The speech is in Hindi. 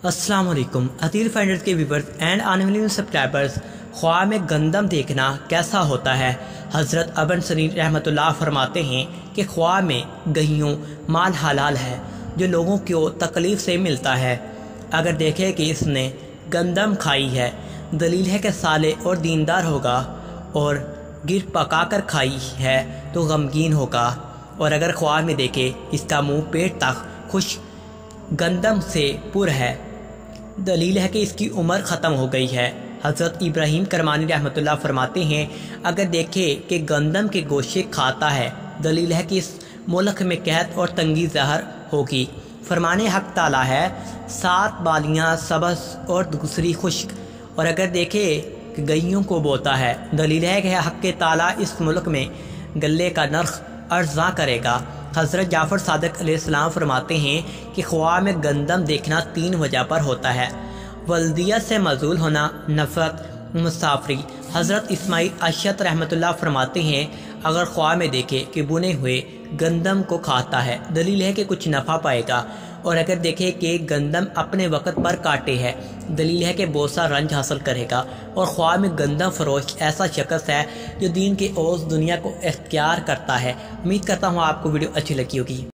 अस्सलाम वालेकुम अतील फाइंडर्स के व्यूवर्स एंड आने वाले सब्सक्राइबर्स। ख्वाब में गंदम देखना कैसा होता है। हज़रत अबन सरीर रहमतुल्लाह फरमाते हैं कि ख्वाब में गहियों माल हलाल है जो लोगों को तकलीफ़ से मिलता है। अगर देखे कि इसने गंदम खाई है, दलील है कि साले और दीनदार होगा, और गिर पका कर खाई है तो गमगीन होगा। और अगर ख्वाब में देखे इसका मुंह पेट तक खुश गंदम से पुर है, दलील है कि इसकी उम्र ख़त्म हो गई है। हज़रत इब्राहीम करमानी रहमतुल्लाह फरमाते हैं, अगर देखे कि गंदम के गोशे खाता है, दलील है कि इस मुल्क में कहत और तंगी ज़हर होगी। फरमाने हक ताला है, 7 बालियाँ सबस और दूसरी खुश्क। और अगर देखे कि गईयों को बोता है, दलील है कि हक के ताला इस मुल्क में गले का नर्ख अर्ज़ा करेगा। हज़रत जाफ़र सादिक अलैहिस्सलाम फरमाते हैं कि ख्वाब में गंदम देखना 3 वजह पर होता है। वल्दियत से मज़ूल होना, नफ़रत, मुसाफरी। हज़रत इस्माइल अशत रहमतुल्लाह फरमाते हैं, अगर ख्वाब में देखे कि बुने हुए गंदम को खाता है, दलील है कि कुछ नफ़ा पाएगा। और अगर देखे कि गंदम अपने वक़्त पर काटे है, दलील है कि बहुत सा रंज हासिल करेगा। और ख्वाब में गंदम फरोश ऐसा शख्स है जो दीन के ओस दुनिया को इख्तियार करता है। उम्मीद करता हूँ आपको वीडियो अच्छी लगी होगी।